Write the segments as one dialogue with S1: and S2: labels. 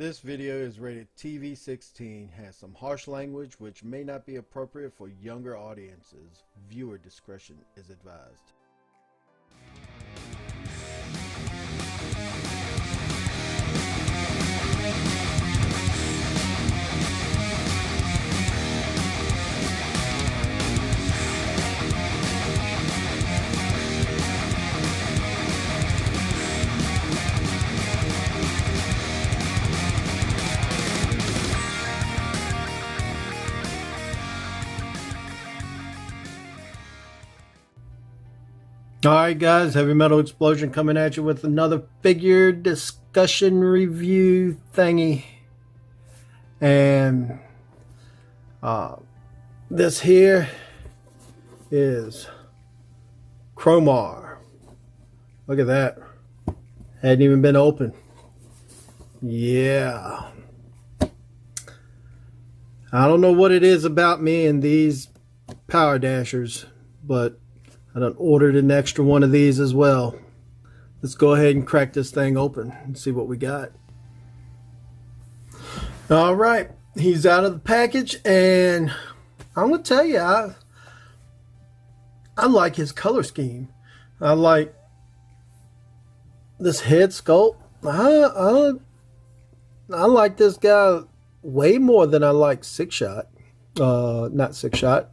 S1: This video is rated TV-16, has some harsh language which may not be appropriate for younger audiences. Viewer discretion is advised. Alright guys, Heavy Metal Explosion coming at you with another figure discussion review thingy. And this here is Crowmar. Look at that. Hadn't even been opened. Yeah. I don't know what it is about me and these Power Dashers, but I done ordered an extra one of these as well. Let's go ahead and crack this thing open and see what we got. All right, he's out of the package, and I'm gonna tell you, I like his color scheme. I like this head sculpt. I like this guy way more than I like Six Shot. Not Six Shot.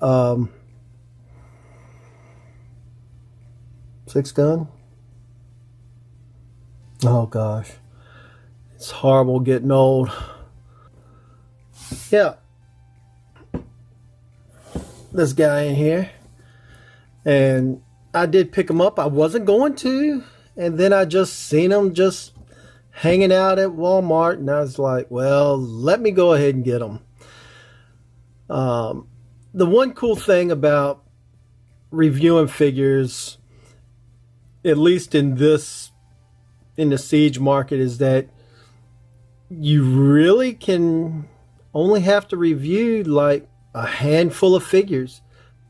S1: Six Gun. Oh gosh, it's horrible getting old. Yeah, this guy in here, and I did pick him up. I wasn't going to, and then I just seen him just hanging out at Walmart, and I was like, well, let me go ahead and get him. The one cool thing about reviewing figures, at least in the Siege market, is that you really can only have to review like a handful of figures,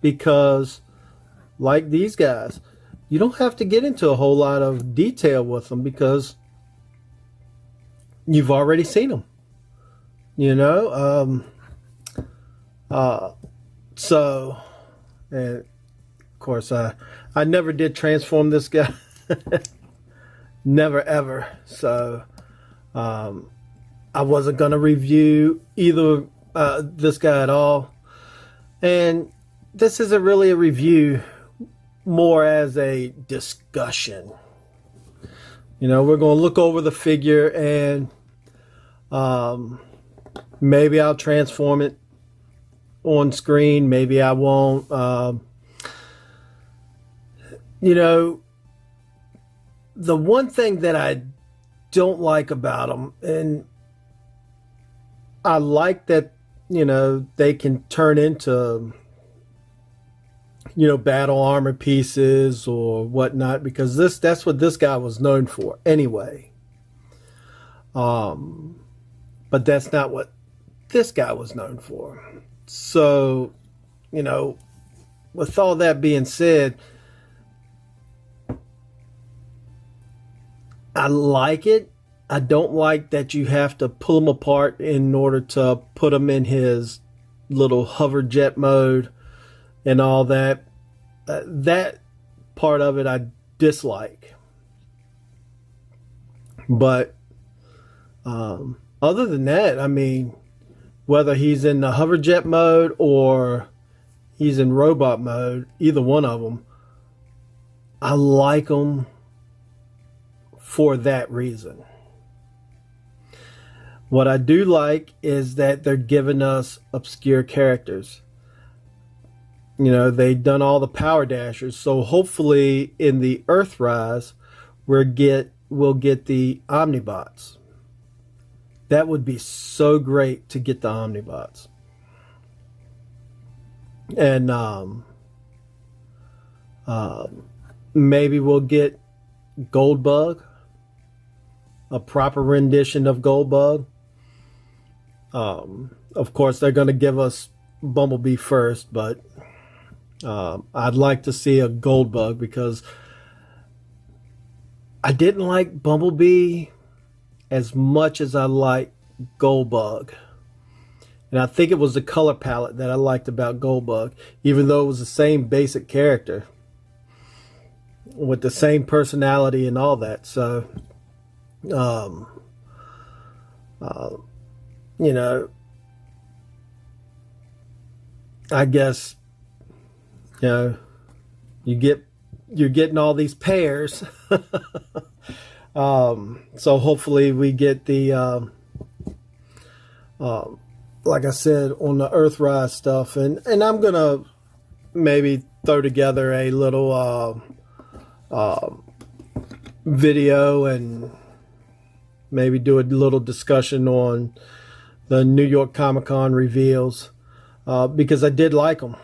S1: because like these guys, you don't have to get into a whole lot of detail with them because you've already seen them, you know. So, and of course, I never did transform this guy. Never ever. So I wasn't going to review either this guy at all. And this isn't really a review, more as a discussion. You know, we're going to look over the figure, and maybe I'll transform it on screen. Maybe I won't. You know, the one thing that I don't like about them, and I like that, you know, they can turn into, you know, battle armor pieces or whatnot, because that's what this guy was known for anyway. But that's not what this guy was known for. So, you know, with all that being said, I like it. I don't like that you have to pull them apart in order to put them in his little hover jet mode and all that. That part of it I dislike. But other than that, I mean, whether he's in the hover jet mode or he's in robot mode, either one of them, I like them for that reason. What I do like is that they're giving us obscure characters. You know, they've done all the Power Dashers, so hopefully in the Earthrise we'll get the Omnibots. That would be so great to get the Omnibots. And maybe we'll get Goldbug, a proper rendition of Goldbug. Of course, they're going to give us Bumblebee first, but I'd like to see a Goldbug, because I didn't like Bumblebee as much as I like Goldbug. And I think it was the color palette that I liked about Goldbug, even though it was the same basic character with the same personality and all that. So, you know, I guess, you know, you're getting all these pairs. So hopefully we get the, like I said, on the Earthrise stuff, and I'm gonna maybe throw together a little video and maybe do a little discussion on the New York Comic Con reveals, because I did like them.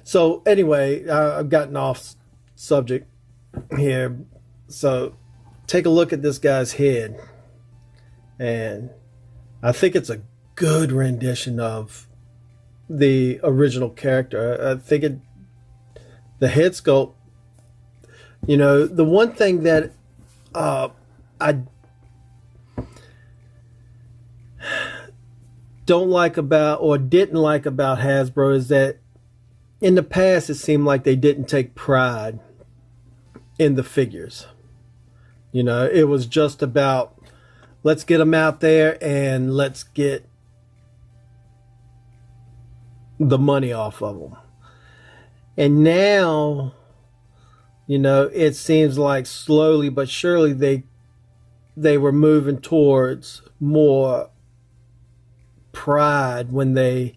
S1: So anyway, I've gotten off subject here. So take a look at this guy's head, and I think it's a good rendition of the original character. I think the head sculpt, you know, the one thing that I don't like about, or didn't like about Hasbro, is that in the past it seemed like they didn't take pride in the figures. You know, it was just about, let's get them out there and let's get the money off of them. And now, you know, it seems like slowly but surely they were moving towards more pride when they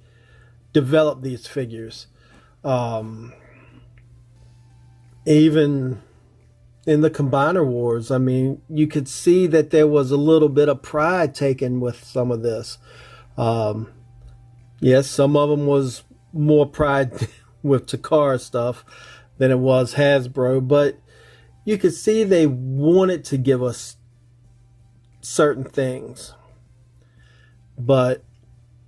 S1: developed these figures. Even in the Combiner Wars, I mean, you could see that there was a little bit of pride taken with some of this. Yes, some of them was more pride with Takara stuff than it was Hasbro, but you could see they wanted to give us certain things. But,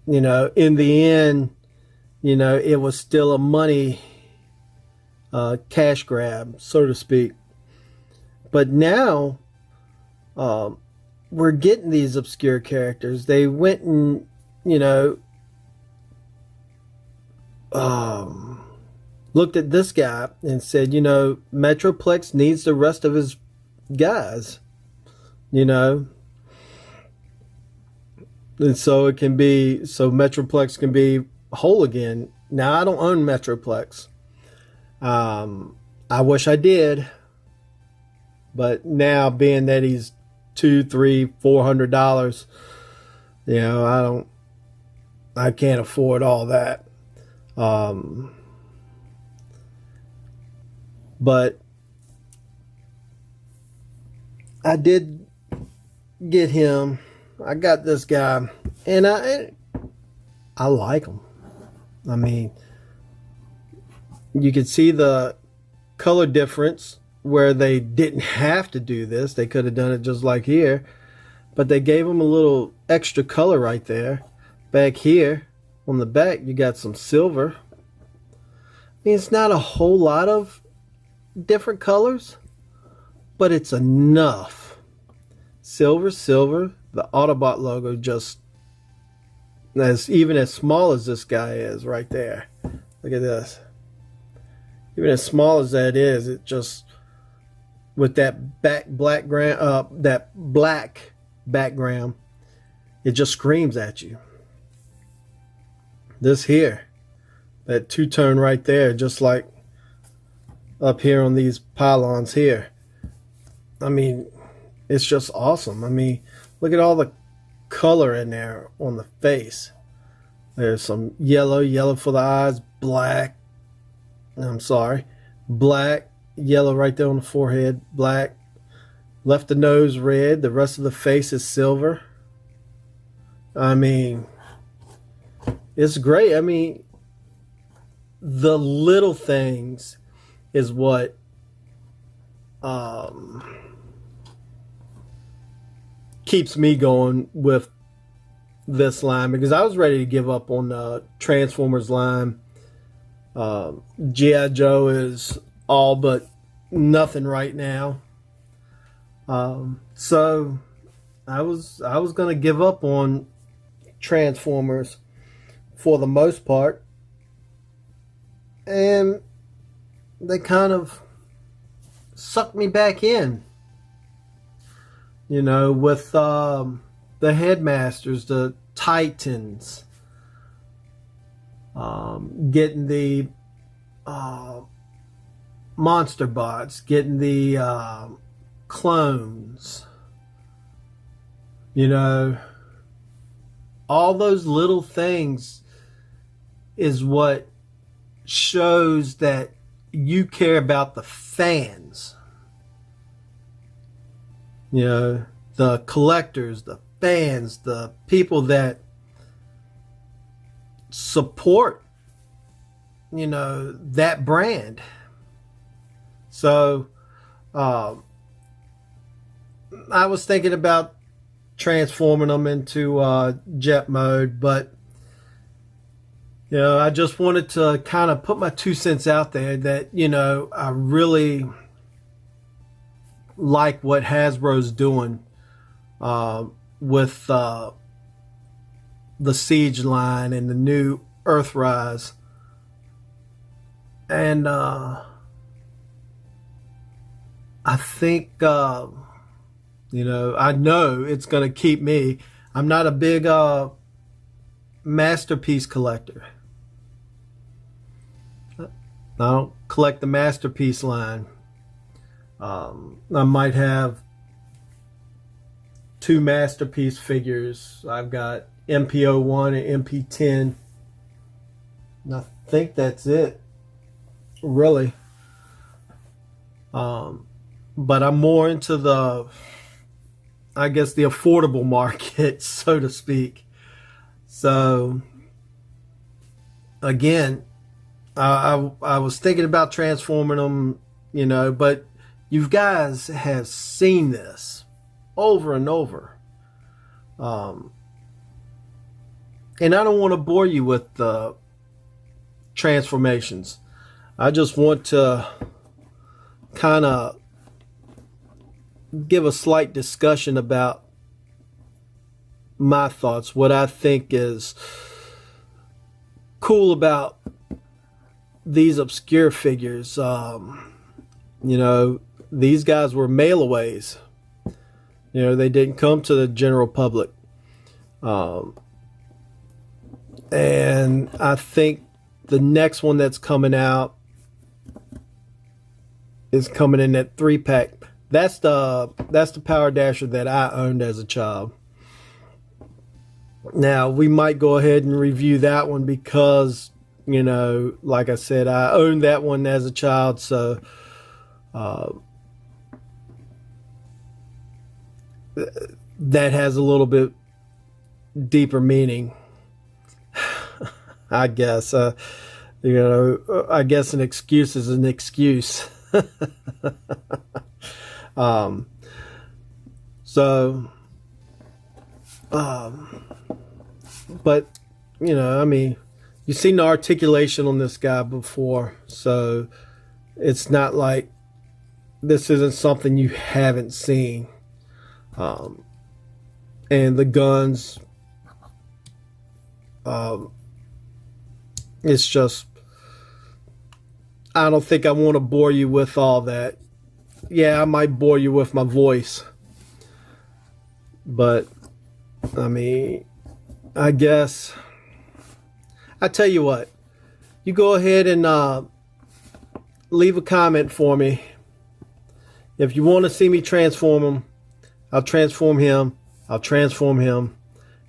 S1: you know, in the end, you know, it was still a money cash grab, so to speak. But now, we're getting these obscure characters. They went and, you know, looked at this guy and said, you know, Metroplex needs the rest of his guys, you know. And so it can be, so Metroplex can be whole again. Now, I don't own Metroplex. I wish I did. But now, being that he's $200, $300, $400, you know, I can't afford all that. But I did get him. I got this guy, and I like him. I mean, you can see the color difference where they didn't have to do this. They could have done it just like here, but they gave him a little extra color right there. Back here on the back, you got some silver. I mean, it's not a whole lot of different colors, but it's enough. Silver, silver. The Autobot logo, just even as small as this guy is right there. Look at this. Even as small as that is, it just, with that black background, it just screams at you. This here, that two-tone right there, just like up here on these pylons here. I mean, it's just awesome. I mean, look at all the color in there on the face. There's some yellow for the eyes, black, yellow right there on the forehead, black, left the nose red, the rest of the face is silver. I mean, it's great. I mean, the little things is what keeps me going with this line, because I was ready to give up on the Transformers line. G.I. Joe is all but nothing right now. So I was gonna give up on Transformers for the most part, and they kind of sucked me back in. You know, with the Headmasters, the Titans, getting the Monster Bots, getting the clones. You know, all those little things is what shows that you care about the fans. You know, the collectors, the fans, the people that support, you know, that brand. So, I was thinking about transforming them into jet mode, but you know, I just wanted to kind of put my 2 cents out there that, you know, I really like what Hasbro's doing with the Siege line and the new Earthrise. And I think, you know, I know it's going to keep me. I'm not a big masterpiece collector. I don't collect the masterpiece line. I might have 2 masterpiece figures. I've got MP01 and MP10. And I think that's it, really. But I'm more into the, I guess, the affordable market, so to speak. So, again, I was thinking about transforming them, you know, but you guys have seen this over and over. And I don't want to bore you with the transformations. I just want to kind of give a slight discussion about my thoughts, what I think is cool about these obscure figures. You know, these guys were mail-aways. You know, they didn't come to the general public. And I think the next one that's coming out is coming in that 3-pack. That's the Power Dasher that I owned as a child. Now, we might go ahead and review that one because, you know, like I said, I owned that one as a child, so that has a little bit deeper meaning, I guess. You know, I guess an excuse is an excuse. But, you know, I mean, you've seen the articulation on this guy before, so it's not like this isn't something you haven't seen. And the guns, it's just, I don't think I want to bore you with all that. Yeah, I might bore you with my voice, but I mean, I guess I tell you what, you go ahead and leave a comment for me. If you want to see me transform him, I'll transform him. I'll transform him,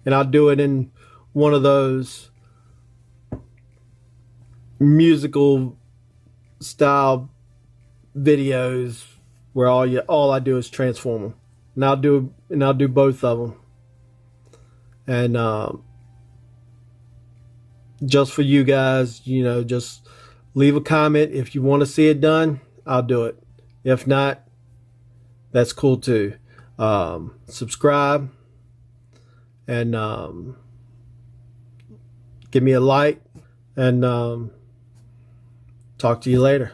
S1: and I'll do it in one of those musical style videos where all I do is transform them, and I'll do both of them, and just for you guys, you know, just leave a comment if you want to see it done. I'll do it. If not, that's cool too. Subscribe and give me a like, and talk to you later.